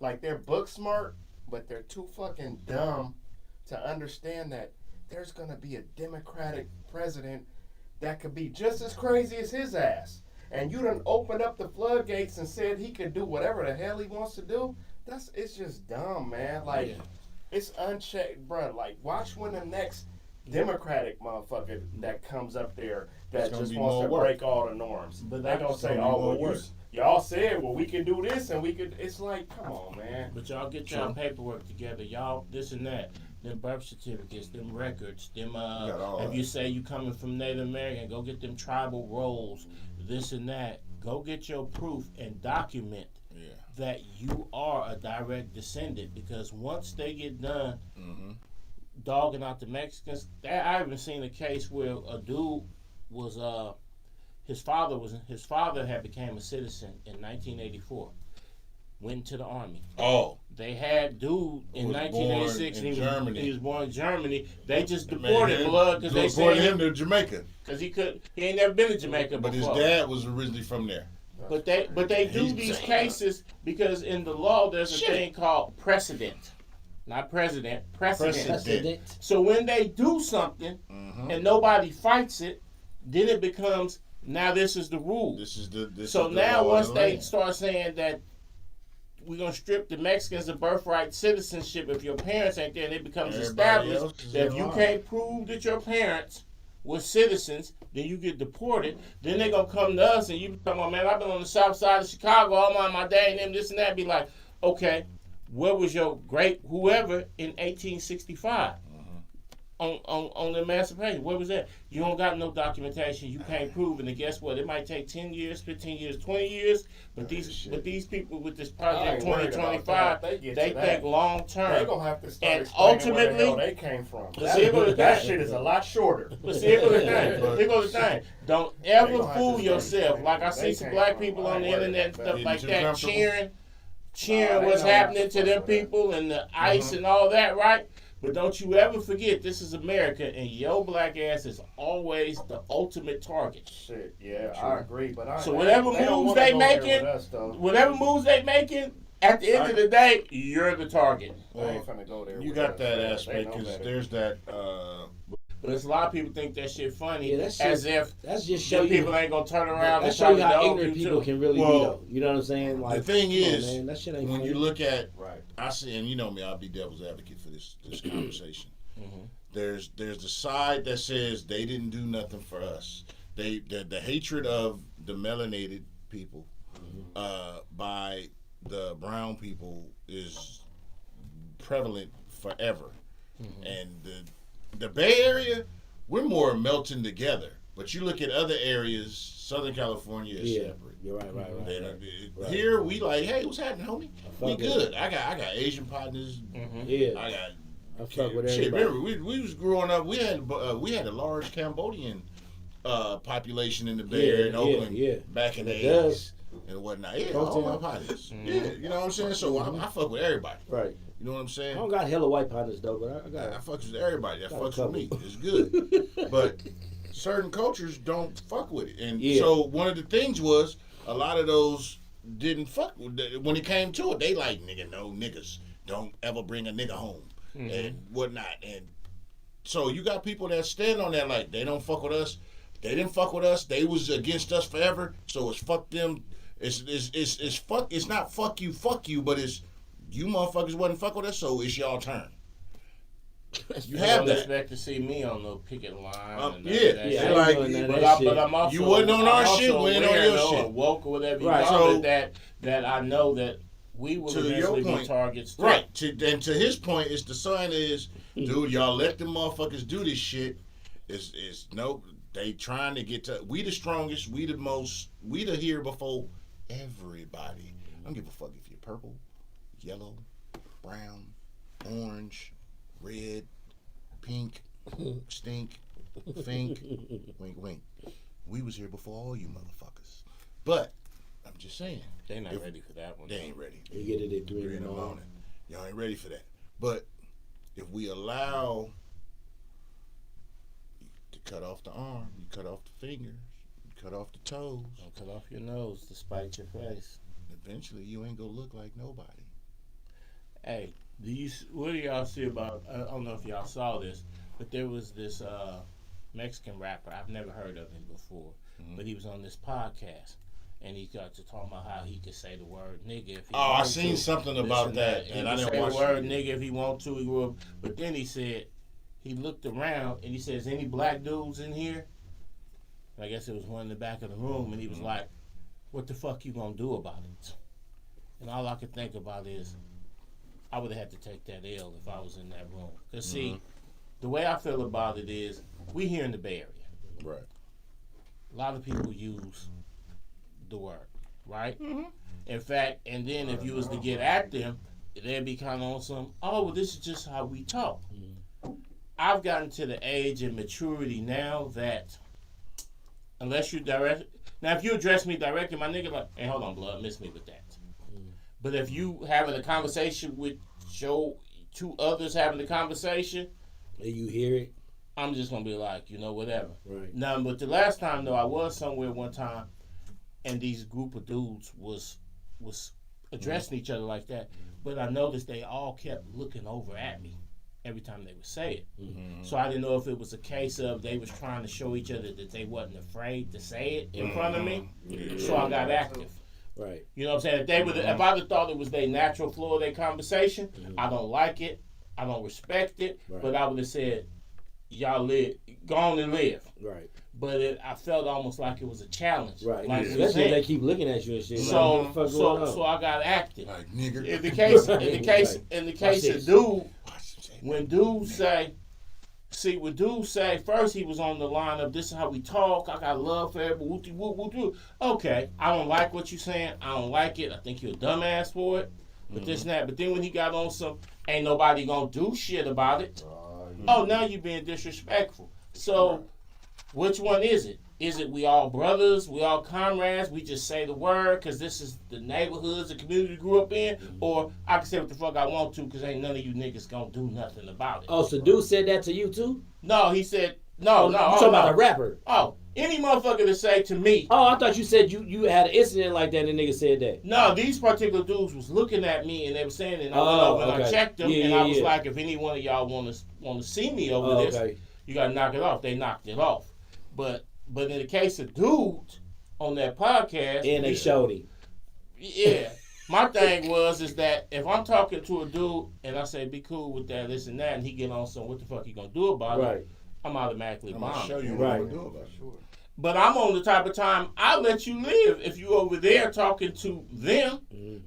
like, they're book smart, but they're too fucking dumb to understand that there's gonna be a Democratic president that could be just as crazy as his ass. And you done opened up the floodgates and said he could do whatever the hell he wants to do. It's just dumb, man. Like, it's unchecked, bro. Like, watch when the next Democratic motherfucker that comes up there that just be wants to more break all the norms. But They're gonna say, "Oh, well, y'all said, well, we can do this and we could." It's like, come on, man. But y'all get y'all paperwork together, y'all this and that. Them birth certificates, them records, them if you say you coming from Native American, go get them tribal rolls, this and that. Go get your proof and document that you are a direct descendant, because once they get done dogging out the Mexicans, I even seen a case where a dude was his father had became a citizen in 1984. Went to the army. Oh. They had dude in 1986 and he was born in Germany. They just deported because they deported him to Jamaica. Because he ain't never been to Jamaica but before. His dad was originally from there. But they do these cases because in the law there's a thing called precedent. Not president, precedent. So when they do something and nobody fights it, then it becomes, now this is the rule. So now once they start saying that we're going to strip the Mexicans of birthright citizenship if your parents ain't there, and it becomes established that if you can't prove that your parents were citizens, then you get deported. Then they're going to come to us and you be talking about, man, I've been on the south side of Chicago, all my dad and them, this and that. Be like, okay, where was your great whoever in 1865 on the emancipation? Where was that? You don't got no documentation. You can't prove it. And guess what? It might take 10 years, 15 years, 20 years. But these people with this project 2025, they think long term. They're gonna have to start and ultimately where the hell they came from. That shit is a lot shorter. But see, here goes the thing. Don't ever fool yourself. Like I see some black people on the internet and stuff like that cheering what's happening to them people and the ICE and all that, right? But don't you ever forget, this is America, and your black ass is always the ultimate target. Shit, yeah, I agree. But so whatever moves they making, at the end of the day, you're the target. Well, I ain't finna go there. You got that aspect because there's that. But there's a lot of people think that shit funny, that's just show you people ain't gonna turn around. That's show you how ignorant people can really be, though. You know what I'm saying? Like, the thing is, man, that shit ain't when funny. you look at, I see, and you know me, I'll be devil's advocate for this conversation. There's the side that says they didn't do nothing for us. The hatred of the melanated people by the brown people is prevalent forever, and the Bay Area, we're more melting together. But you look at other areas, Southern California is separate. You're right. Here we like, hey, what's happening, homie? We good. I got Asian partners. Yeah. I fuck with shit. everybody. Remember, we was growing up. We had a large Cambodian population in the Bay Area in Oakland back in the 80s and whatnot. Yeah, all my partners. Yeah, you know what I'm saying. So I fuck with everybody. Right. You know what I'm saying? I don't got hella white partners though, but I fucks with everybody. That fucks with me. It's good. But certain cultures don't fuck with it. And so one of the things was a lot of those didn't fuck with it. When it came to it, they like, nigga, no niggas. Don't ever bring a nigga home and whatnot. And so you got people that stand on that like, they don't fuck with us. They didn't fuck with us. They was against us forever. So it's fuck them. It's fuck. It's not fuck you, but it's you motherfuckers wasn't fuck with us, so it's y'all turn. You have that. Expect to see me on the picket line. But I'm also, you wasn't on our shit. We ain't on your shit. Woke or whatever you call it. That I know that we will eventually be targets too. Right. And to his point, it's the sign is, dude, y'all let them motherfuckers do this shit. They trying to get to. We the strongest. We the most. We the here before everybody. I don't give a fuck if you're purple, yellow, brown, orange, red, pink, stink, fink, wink, wink. We was here before all you motherfuckers. But I'm just saying. They not ready for that one. They ain't ready. You get it at 3 in the morning. Y'all ain't ready for that. But if we allow you to cut off the arm, you cut off the fingers, you cut off the toes. Don't cut off your nose to spite your face. Eventually, you ain't gonna look like nobody. Hey, what do y'all see about? I don't know if y'all saw this, but there was this Mexican rapper. I've never heard of him before, but he was on this podcast, and he got to talk about how he could say the word nigga if he I seen something about that, and I didn't watch the word nigga if he want to. But then he said he looked around and he says, "Any black dudes in here?" And I guess it was one in the back of the room, and he was like, "What the fuck you gonna do about it?" And all I could think about is, I would have had to take that L if I was in that room. Cause see, the way I feel about it is, we here in the Bay Area. Right. A lot of people use the word, right? In fact, and then if you was to get at them, they'd be kind of on some, oh, well, this is just how we talk. I've gotten to the age and maturity now that unless you now if you address me directly, my nigga, like, hey, hold on, blood, miss me with that. But if you having a conversation with two others having the conversation, and you hear it, I'm just gonna be like, whatever. Right. Now, but the last time though, I was somewhere one time, and these group of dudes was addressing each other like that. But I noticed they all kept looking over at me every time they would say it. So I didn't know if it was a case of they was trying to show each other that they wasn't afraid to say it in front of me. So I got active. Right. You know what I'm saying? If they would, if I'd have thought it was their natural flow of their conversation, I don't like it, I don't respect it, but I would have said, y'all live, go on and live. Right. But I felt almost like it was a challenge. Right. Like especially if they keep looking at you and shit. So I got active. Like nigger. In the case of dude, when dudes say, first he was on the line of this is how we talk, I got love for everybody, okay, I don't like what you're saying, I don't like it, I think you're a dumbass for it, but this and that. But then when he got on some, ain't nobody gonna do shit about it, now you being disrespectful. So, which one is it? Is it we all brothers, we all comrades, we just say the word because this is the neighborhoods, the community we grew up in? Or I can say what the fuck I want to because ain't none of you niggas gonna do nothing about it. Oh, so dude said that to you too? No, he said, no. You talking about the rapper? Oh, any motherfucker to say to me. Oh, I thought you said you had an incident like that and the nigga said that. No, these particular dudes was looking at me and they were saying it, and I went over and I checked them, and I was like, if any one of y'all want to see me over this, you gotta knock it off. They knocked it off. But in the case of dudes on that podcast, and they showed him. Yeah, my thing is that if I'm talking to a dude and I say be cool with that, this and that, and he get on some, what the fuck he gonna do about it? I'm automatically bombed. I'm gonna show you what I'm gonna do about it. Sure. But I'm on the type of time I'll let you live if you over there talking to them.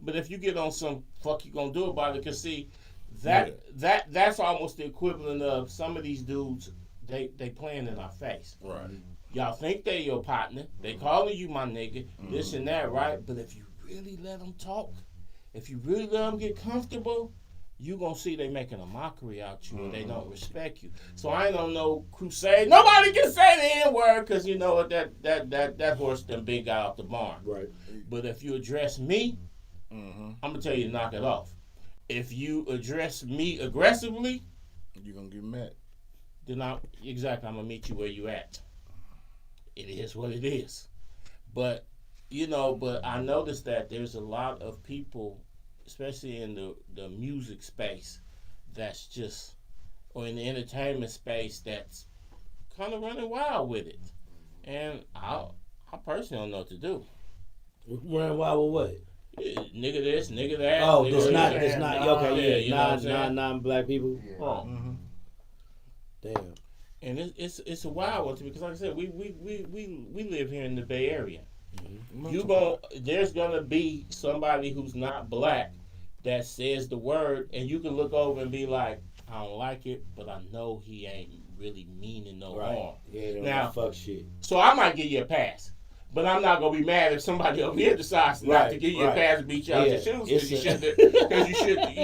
But if you get on some fuck you gonna do about it, cause see that's almost the equivalent of some of these dudes. They playing in our face. Right. Y'all think they your partner. They calling you my nigga, this and that, right? But if you really let them talk, if you really let them get comfortable, you gonna see they making a mockery out you and they don't respect you. So I ain't on no crusade. Nobody can say the N-word because you know what that horse done big got off the barn. Right. But if you address me, I'm gonna tell you to knock it off. If you address me aggressively, you're gonna get mad. Then I'm gonna meet you where you at. It is what it is. But I noticed that there's a lot of people, especially in the music space, that's just, or in the entertainment space, that's kind of running wild with it. And I personally don't know what to do. Running wild with what? Nigga this, nigga that. Oh, nigga it's not. Okay, yeah, non-black people. Yeah. Oh. Damn. And it's a wild one to me because, like I said, we live here in the Bay Area. There's gonna be somebody who's not black that says the word, and you can look over and be like, I don't like it, but I know he ain't really meaning no harm. Yeah, now, fuck shit. So I might give you a pass, but I'm not gonna be mad if somebody over here decides not to give you a pass and beat you out your shoes because you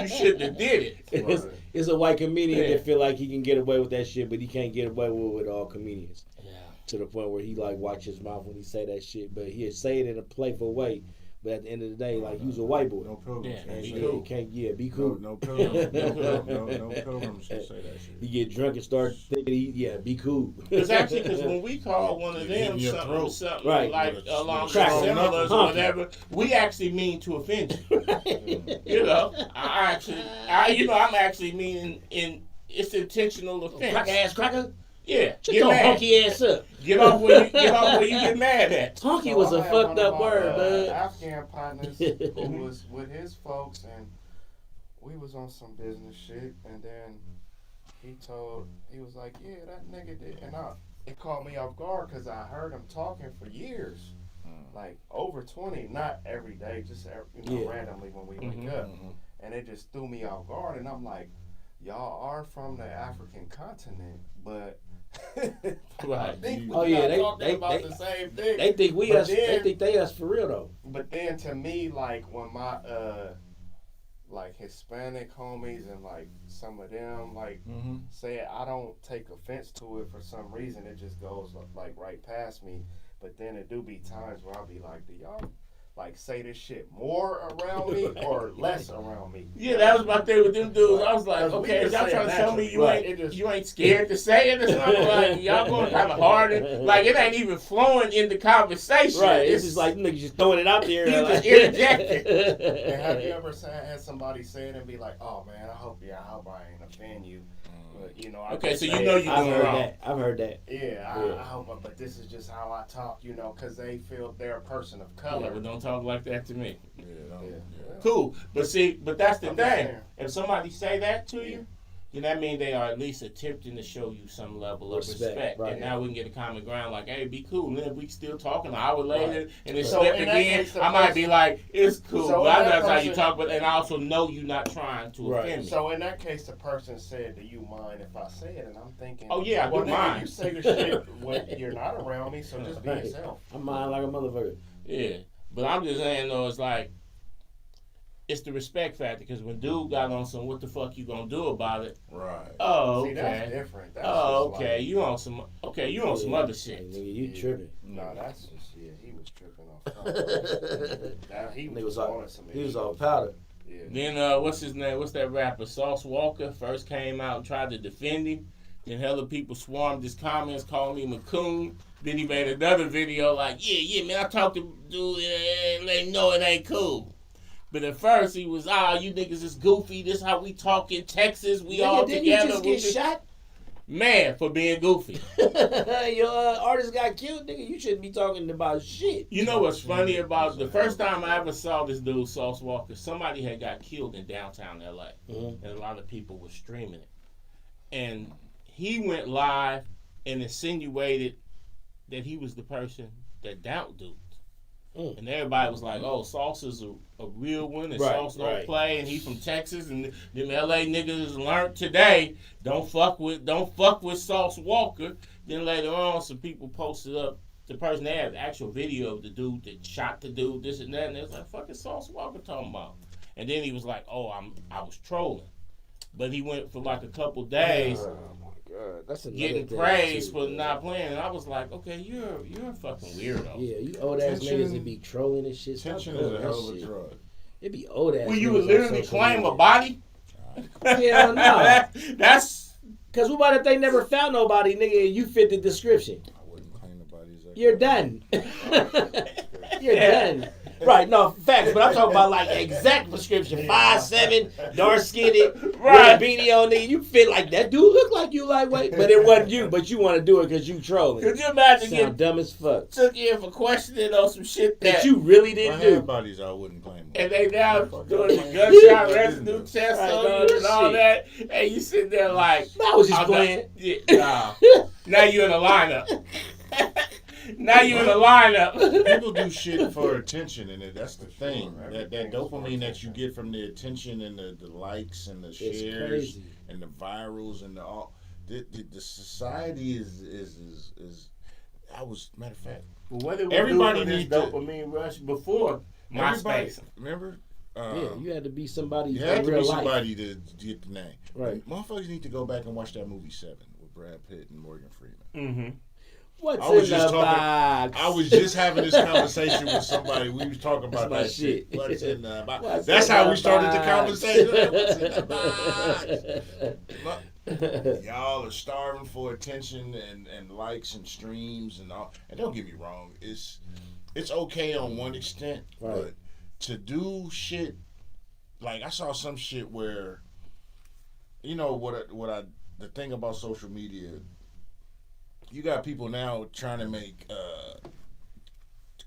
shouldn't have did it. It's a white comedian that feel like he can get away with that shit, but he can't get away with all comedians. Yeah. To the point where he like watch his mouth when he say that shit, but he'll say it in a playful way. But at the end of the day, like, he's a white boy. No pilgrims. Yeah, be cool. No pilgrims. No pilgrims can say that shit. You get drunk and start thinking, be cool. It's actually because when we call one of them something right. like along similars or whatever, we actually mean to offend you. I'm actually meaning it's intentional offense. Crack ass cracker. Yeah, get your honky ass up. Get off where you get mad at. Honky was a fucked up word, man. Afghan partners who was with his folks, and we was on some business shit, and then he was like, yeah, that nigga did. And it caught me off guard because I heard him talking for years. Like over 20, not every day, just randomly when we wake up. And it just threw me off guard. And I'm like, y'all are from the African continent, but right. I think they talking about the same thing. They think we us. They think they us for real though. But then to me, like when my like Hispanic homies and like some of them like say it, I don't take offense to it for some reason. It just goes like right past me. But then it do be times where I'll be like, do y'all like say this shit more around me or less around me? Yeah, that was my thing with them dudes. I was like, okay, is y'all trying to tell me you ain't scared to say it or something? Like, y'all going kind of harder. Like, it ain't even flowing in the conversation. Right. It's just like, niggas just throwing it out there. You just interjecting. And have you ever had somebody say it and be like, oh, man, I hope I ain't offend you. But, you know, okay, so you know you're doing wrong. I've heard that. Yeah, I hope, but this is just how I talk, you know, because they feel they're a person of color. Yeah, but don't talk like that to me. Yeah. Cool, but that's the thing. If somebody say that to you, then that means they are at least attempting to show you some level of respect. Right. And now we can get a common ground like, hey, be cool. And then if we still talking an hour later and it's slipped again, I might be like, it's cool. So but that's how you talk, but and I also know you're not trying to offend me. So in that case, the person said, do you mind if I say it? And I'm thinking, oh yeah, I do mind. You say the shit when you're not around me, so just be yourself. I mind like a motherfucker. Yeah, but I'm just saying though, it's like, it's the respect factor, because when dude got on some what the fuck you gonna do about it? Right. Oh, okay. See, that's different. That's okay. Like, you on some other shit. Like, nigga, you tripping. No, that's just he was tripping off. Now he was on some. He was all powder. Yeah. Then what's his name? What's that rapper? Sauce Walker first came out and tried to defend him. Then hella people swarmed his comments, calling him a coon. Then he made another video like, yeah, man, I talked to dude and let him know it ain't cool. But at first he was, you niggas is goofy. This how we talk in Texas. We all together. Didn't you just get shot? Man, for being goofy. Your artist got killed, nigga. You shouldn't be talking about shit. You know what's funny about the first time I ever saw this dude, Sauce Walker, somebody had got killed in downtown LA. And a lot of people were streaming it. And he went live and insinuated that he was the person that downed dude. And everybody was like, oh, Sauce is a real one, and Sauce don't play, and he from Texas, and them LA niggas learned today, don't fuck with Sauce Walker. Then later on, some people posted up the person, they had the actual video of the dude that shot the dude, this and that, and they was like, fucking Sauce Walker talking about. And then he was like, oh, I was trolling. But he went for like a couple days. God, that's getting praised for not playing, and I was like, okay, you're a fucking weirdo. Yeah, you old ass niggas that be trolling and shit. Tension is a hell of a drug. It be old ass. Well, you would literally claim a body? Hell no. That's because what about if they never found nobody, nigga, and you fit the description? I wouldn't claim the bodies. You're done. You're done. Right, no, facts, but I'm talking about like exact prescription. 5'7", dark skinned, right, beanie on nigga. You fit like that dude look like you lightweight, but it wasn't you, but you want to do it because you trolling. Could you imagine getting dumb as fuck? Took in for questioning on some shit that you really didn't do. Bodies I wouldn't claim. And they now doing the gunshot residue test on you and all that. And you sitting there like, I was just playing. Now you in the lineup. Now you in the lineup. People do shit for attention, and that's the thing. That dopamine that you get from the attention and the likes and the shares and the virals and the all. The society is. I was matter of fact. Well, what did we everybody do for this dopamine rush before MySpace? Remember? Yeah, you had to be somebody. You had to be somebody to get the name. Right. Motherfuckers need to go back and watch that movie 7 with Brad Pitt and Morgan Freeman. Mm-hmm. What's in the box? I was just having this conversation with somebody. We was talking about that shit. What's in the box? That's how we started the conversation. What's in the box? Y'all are starving for attention and likes and streams and all. And don't get me wrong, it's okay on one extent, but to do shit like I saw some shit where, you know the thing about social media. You got people now trying to make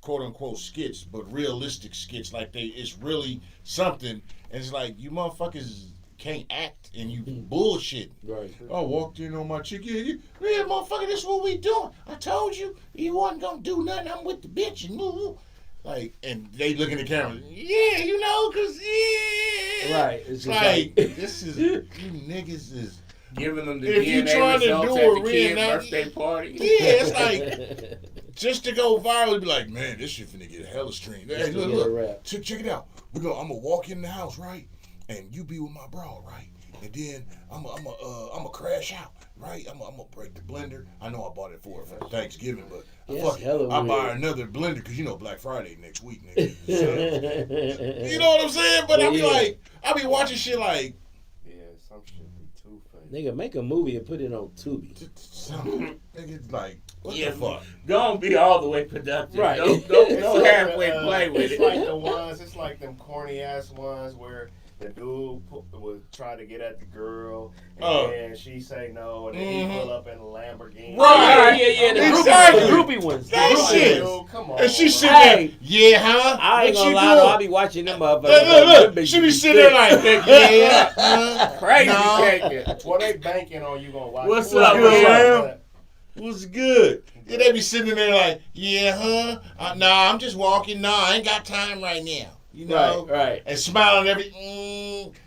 quote unquote skits, but realistic skits, like it's really something. And it's like you motherfuckers can't act and you bullshit. Right. I walked in on my chick. Yeah, motherfucker, this is what we doing. I told you, you wasn't gonna do nothing. I'm with the bitch and move. Like, and they look in the camera. Yeah, you know, cause yeah. Right. It's like this is you niggas is giving them the if you DNA trying to results do at a the kid reenact- birthday party. Yeah, it's like just to go viral, be like, man, this shit finna get hella streamed. Hey, look, check it out. I'm gonna walk in the house, right, and you be with my bra, right, and then I'm gonna crash out, right. I'm gonna break the blender. I know I bought it for Thanksgiving, but fuck it, I buy her another blender because you know Black Friday next week, nigga. So, you know what I'm saying? But I be watching shit like. Some shit be too fake. Nigga, make a movie and put it on Tubi. Niggas like, what the fuck? Don't be all the way productive. Right. Don't halfway play with it. It's like them corny ass ones where the dude would try to get at the girl, and then she say no, and then he pull up in a Lamborghini. Right, yeah. Exactly. The groupie ones. That shit. Dude, come on. And she sit there, yeah, huh? I ain't What gonna you lie, doing? I be watching them motherfuckers. Look. She be sitting there like, yeah, Crazy no. cake. Well, they banking on you gonna watch. What's it. up, man? What's good? Yeah, they be sitting there like, yeah, huh? Nah, I'm just walking. Nah, I ain't got time right now. You know? Right. And smiling every,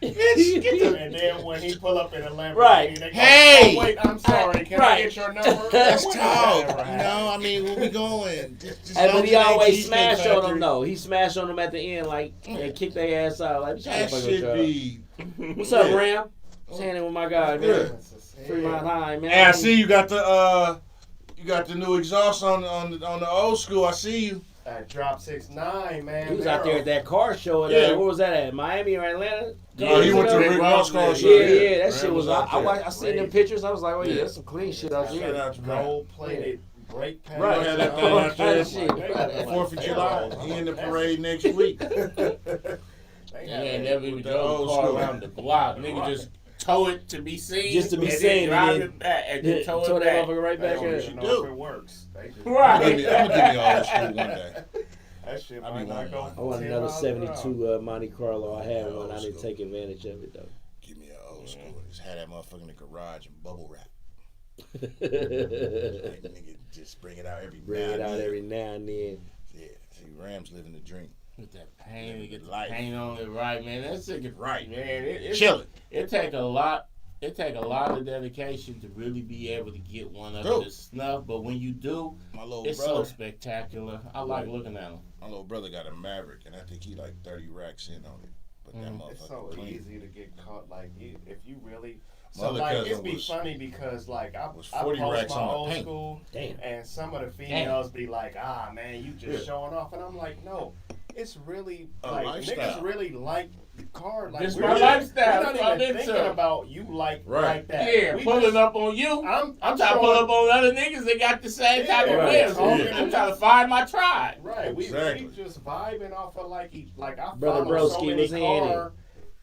bitch, get the... And then when he pull up in a Lamborghini, Right. they go, Hey! oh, wait, I'm sorry, can I get your number? Let's When talk. did that ever You know, I happen? mean, where we going? Hey, but he always smash on them them though. He smashed on them at the end, like and kick their ass out. Like, That should be. What's up, Ram? Standing with my guy, man. Yeah. Fremont High, man. Hey, I see you got the new exhaust on the old school. I see you. Drop 6'9", man. He was out there at that car show. Where was that at? Miami or Atlanta? Oh, he went to the Rick Ross car show. Yeah, that shit was. I seen them pictures. I was like, oh yeah, that's some clean shit out Shout there. out to Gold plated brake pads. Right. Had that thing out there. Shit. 4th of July. He in the parade next week. Yeah, never even drove the car around the block. Nigga just tow it to be seen. Just to be and seen, then drive and it back and then tow that it back. motherfucker right back They don't in. even know if it works. They just- Right. I'm gonna give me old school one day. That shit I might be not go. wanting I want 10 another miles an hour. 72 Monte Carlo. I had Yeah, one. I old didn't school. take advantage of it though. Give me an old school. Just had that motherfucker in the garage and bubble wrap. Like, nigga, just bring it out every Bring now it and out then. every now and then. Yeah, see, Rams living the dream. With that paint, we get the paint on it right, man. That shit get Right. man. It Chilling. It take a lot. It take a lot of dedication to really be able to get one of True. this stuff. But when you do, My little it's brother. so spectacular. I like looking at them. My little brother got a Maverick, and I think he like 30 racks in on it. But that motherfucker It's so clean. easy to get caught. Like, if you really. My So, other like, cousin it's be was- funny because, like, I was post 40 racks my on my old paint. school, Damn. and some of the females be like, ah, man, you just showing off. And I'm like, no, it's really, A like, lifestyle. niggas really like the car. Like, It's we're my not- lifestyle. We're That's not what even I'm thinking into. about you like Right. that. Yeah, We pulling just- up on you. I'm I'm trying to pull up on other niggas that got the same type of Yeah, rims. right. I'm trying to find my tribe. Right, we Exactly. just vibing off of like I Brother follow so Broski many was in it. car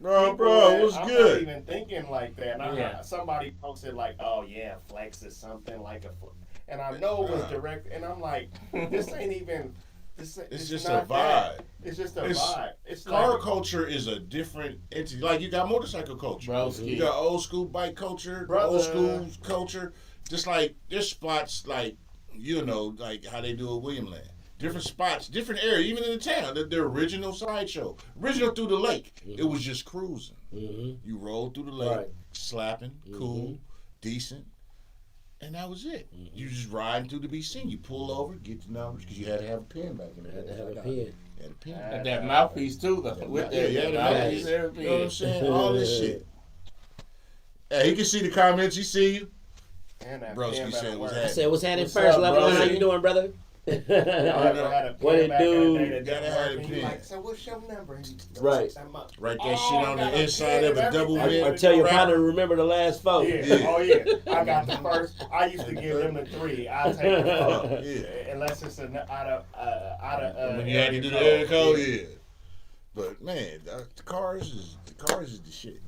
Bro, people bro, that what's I'm not good? even thinking like that. And Yeah. somebody posted like, "Oh yeah, flex is something like a," and I know it was direct, and I'm like, "This ain't even." It's just not a that. vibe. It's just a It's- vibe. It's Car like, culture is a different entity. Like, you got motorcycle culture. Broski. You got old school bike culture, Brother. old school culture. Just like, there's spots like, you know, like how they do at William Land. Different spots, different areas, even in the town. The original sideshow. Original through the lake. It was just cruising. Mm-hmm. You rolled through the lake, Right. slapping, cool, decent. And that was it. You just riding through to be seen. You pull over, get the numbers, because you had to have a pen back in the day. Had to have a Like, pen. You had a pen. Got that mouthpiece too, though. With Yeah, that, yeah, that the mouthpiece, mouthpiece. everything. You know what I'm saying? All this shit. Hey, he can see the comments. He see you. and that Broski pen said better what's work. I said, what's happening What's first, up, level? bro? How you doing, brother? I ever had a What pen it back in the do? day that Gotta didn't have work, a and you pen. like, so what's your number? And you Right. them up. Write that Oh, shit on I got the a inside pen of a and double everything. mid. Or tell your wrapper. partner to remember the last four. Yeah. Yeah. Oh yeah. I got the first. I used to give them the 3. I take the 4. Yeah. Unless it's out of When you had to do the air code, yeah. But man, the cars is the shit.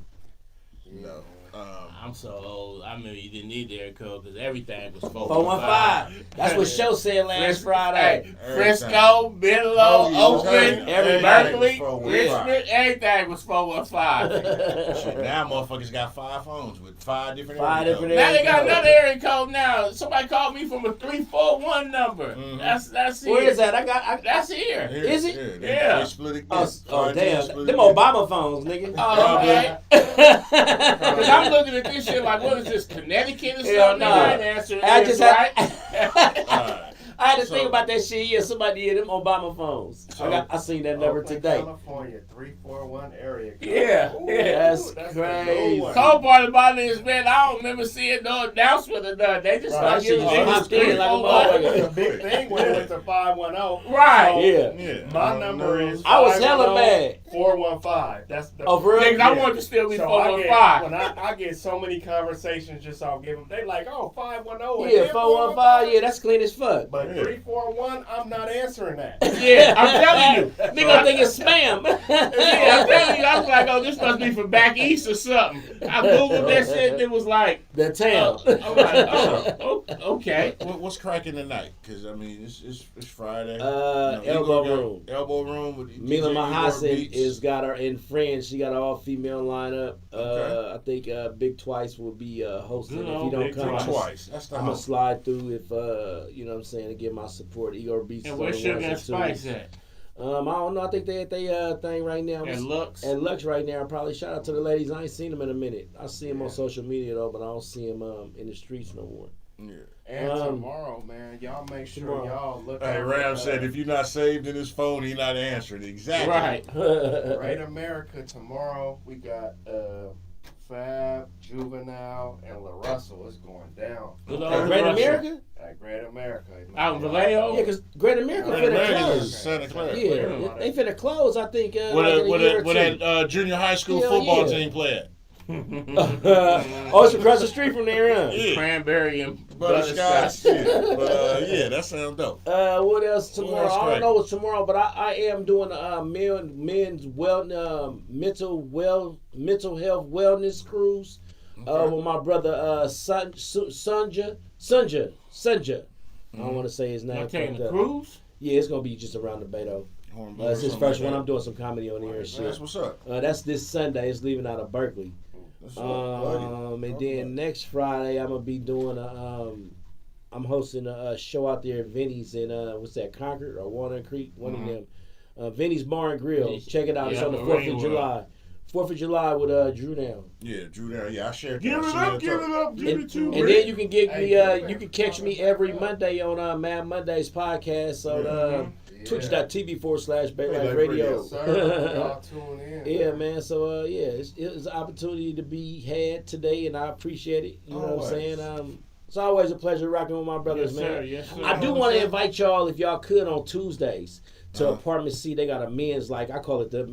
You know, I'm so old. I remember you didn't need the area code because everything was 415. That's what Show said last Friday. Frisco, Menlo, Oakland, Berkeley, Richmond, everything was 415. Shit, now motherfuckers got 5 phones with 5 different Now they got another area code now. Somebody called me from a 341 number. Mm-hmm. That's here. Where is that? That's here. Is it? Yeah. They split it. Oh damn. Them Obama phones, nigga. Oh, okay. Because I'm looking at this shit like, what is this, Connecticut or something? No. I just right. I had to think about that shit. Yeah, somebody had them Obama phones. I seen that number today. California 341 area code. Yeah, that's crazy. Cold part about it is, man, I don't remember seeing no announcement or nothing. They just like shit popped in like a motherfucker. It's a big thing when it went to 510. Right. So Yeah. My number is I was hella mad. 415. That's the for real? I want to still be 415. I get so many conversations just off give them. They like, oh, 510. Yeah, 415. Yeah, that's clean as fuck. But 341, I'm not answering that. Yeah, I'm telling you. Nigga think it's spam. Yeah, I'm telling you. I was like, oh, this must be from back east or something. I Googled that shit and it was like. The town. I'm like, oh, okay. What's cracking tonight? Because, I mean, it's Friday. Elbow Room. Elbow Room. With Mila Mahassan is got her in friends. She got an all-female lineup. I think Big Twice will be hosting. If you don't come, Twice. That's the I'm going to slide through if, you know what I'm saying, to give my support. Igor Beats. And where's Sugar and Spice at? I don't know. I think they at their thing right now. At Lux? At Lux right now. Probably shout out to the ladies. I ain't seen them in a minute. I see them on social media, though, but I don't see them in the streets no more. Yeah. And tomorrow, man, y'all make sure y'all look at Ram said if you're not saved in his phone, he's not answering. Exactly. Right. Great America tomorrow. We got Fab, Juvenile, and La Russell. It's going down. Great America? At Great America. Out in Vallejo? Yeah, because Great America finna close. Santa Clara. Yeah, they finna close, I think. With that junior high school football team play at? Oh, it's across the street from there, huh? Yeah. Cranberry and butterscotch. But yeah, that sounds dope. What else tomorrow? I don't know what's tomorrow, but I am doing a men's mental health wellness cruise with my brother Sunja. I don't want to say his name. Y'all taking the cruise? Yeah, it's gonna be just around the bay though. It's his first one. I'm doing some comedy on here and shit. That's what's up. That's this Sunday. It's leaving out of Berkeley. And then next Friday I'm gonna be doing I'm hosting a show out there at Vinny's in what's that, Concord or Walnut Creek, one of them. Vinny's Bar and Grill. Check it out. It's on the 4th of July. 4th of July with Drew Down. Yeah, Drew Down. Yeah, I shared that. Give it up. Give it to me. And then you can get me. You can catch me every Monday on Mad Mondays podcast on twitch.tv/Bay Life Radio. Y'all tune in. Yeah, man. So it's an opportunity to be had today, and I appreciate it. You know what I'm saying? It's always a pleasure rocking with my brothers, man. Yes, sir. I do want to invite y'all, if y'all could, on Tuesdays to Apartment C. They got a men's, I call it the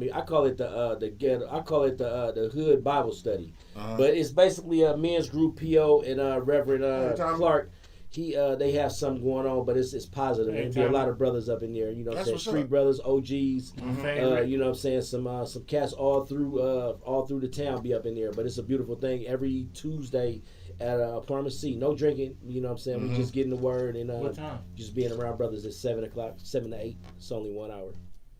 hood Bible study, but it's basically a men's group. PO and Reverend Clark. They have something going on, but it's positive. There'll be a lot of brothers up in there. You know what I'm saying? Street brothers, OGs. You know what I'm saying? Some cats all through the town be up in there. But it's a beautiful thing. Every Tuesday at Apartment C. No drinking. You know what I'm saying? We just getting the word and what time? Just being around brothers at 7 o'clock, 7 to 8. It's only 1 hour.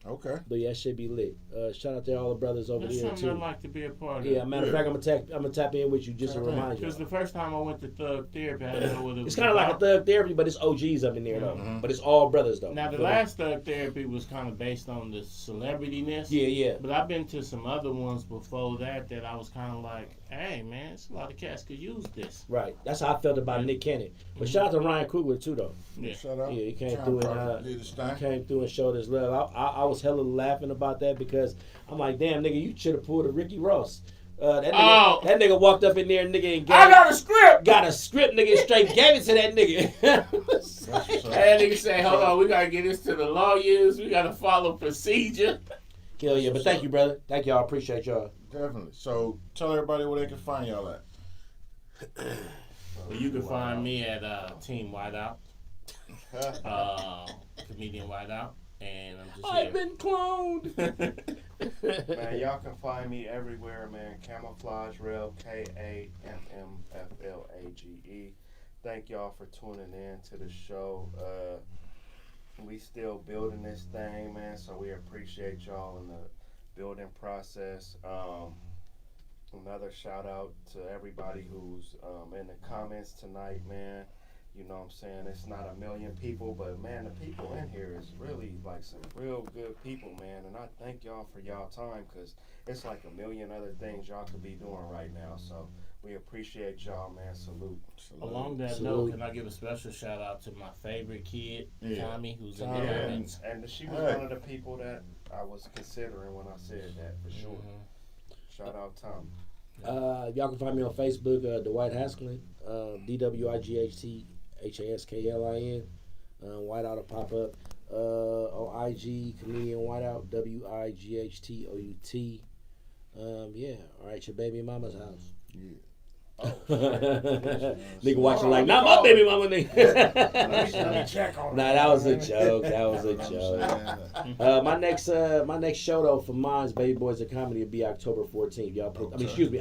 Okay. But yeah, it should be lit. Shout out to all the brothers over there too. I'd like to be a part of. Yeah, matter of fact, I'm gonna tap in with you just to remind you. Because the first time I went to Thug Therapy, I didn't know what it was. It's kind of like a Thug Therapy, but it's OGs up in there though. But it's all brothers though. Now the last Thug Therapy was kind of based on the celebrityness. Yeah. But I've been to some other ones before that I was kind of like, hey man, it's a lot of cats could use this. Right. That's how I felt about Nick Cannon. But shout out to Ryan Coogler too though. Yeah. Shout out. Yeah, he came through and showed his love. I was hella laughing about that because I'm like, damn nigga, you should have pulled a Ricky Ross. That nigga walked up in there, nigga, and I got a script. Got a script, nigga, straight gave it to that nigga. That nigga say, hold on, we gotta get this to the lawyers. We gotta follow procedure. Hell yeah, but thank you, brother. Thank y'all. Appreciate y'all. Definitely. So tell everybody where they can find y'all at. Well, you can find me at Team Whiteout, comedian Whiteout, and I'm just I've been cloned. Man, y'all can find me everywhere, man. Camouflage Real, KAMMFLAGE. Thank y'all for tuning in to the show. We still building this thing, man, so we appreciate y'all in the building process. Another shout out to everybody who's in the comments tonight, man. You know what I'm saying? It's not a million people, but man, the people in here is really like some real good people, man. And I thank y'all for y'all time, because it's like a million other things y'all could be doing right now. So we appreciate y'all, man. Salute. Along that note, can I give a special shout out to my favorite kid, Tommy, who's in the audience. And she was one of the people that I was considering when I said that, for sure. Shout out Tommy. Y'all can find me on Facebook, Dwight Hasklin, DWIGHTHASKLIN. Whiteout will pop up. On IG, Comedian Whiteout, WIGHTOUT. Yeah, all right, your baby mama's house. Yeah. Nigga watching like, not my baby mama, nigga. Let me check on Nah, that was a joke. My next show though for mine's Baby Boys of Comedy will be October 14th. Y'all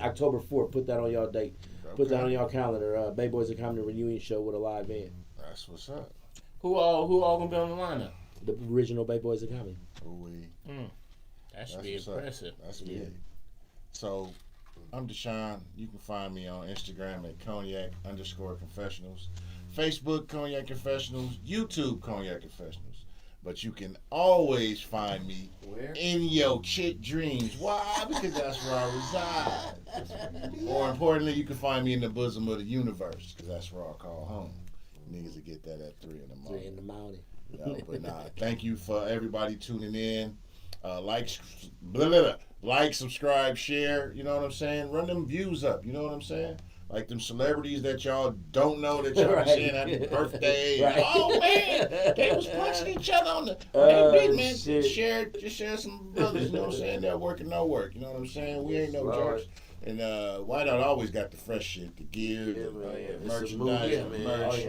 October 4th. Put that on y'all date. Put that on y'all calendar. Baby Boys of Comedy reunion show with a live band. That's what's up. Who all gonna be on the lineup? The original Baby Boys of Comedy. That should be impressive. That's big. So, I'm Deshaun. You can find me on Instagram at Cognac_Confessionals, Facebook Cognac Confessionals, YouTube Cognac Confessionals. But you can always find me in your chick dreams. Why? Because that's where I reside. More importantly, you can find me in the bosom of the universe, because that's where I call home. Niggas will get that at 3 in the morning. 3 in the morning. But thank you for everybody tuning in. Like, subscribe, share. You know what I'm saying? Run them views up. You know what I'm saying? Like them celebrities that y'all don't know that y'all saying happy birthday. Right. Oh man, they was punching each other on the. Man, share some brothers. You know what I'm saying? They're working no work. You know what I'm saying? We ain't no jerks. And Whiteout always got the fresh shit, the gear, the merchandise, the merch.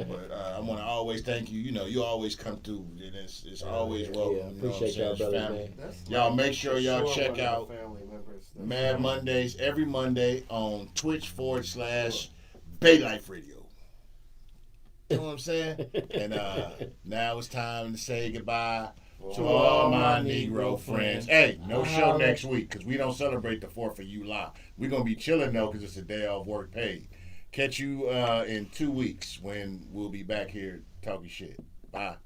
But I want to always thank you. You know, you always come through, and it's always welcome. Yeah, appreciate y'all, brothers, man. Y'all make sure y'all check out Mad Mondays every Monday on Twitch.com/Bay Life Radio. You know what I'm saying? And now it's time to say goodbye to all my Negro friends. Hey, no show next week because we don't celebrate the 4th of July. We're going to be chilling though because it's a day off work paid. Catch you in 2 weeks when we'll be back here talking shit. Bye.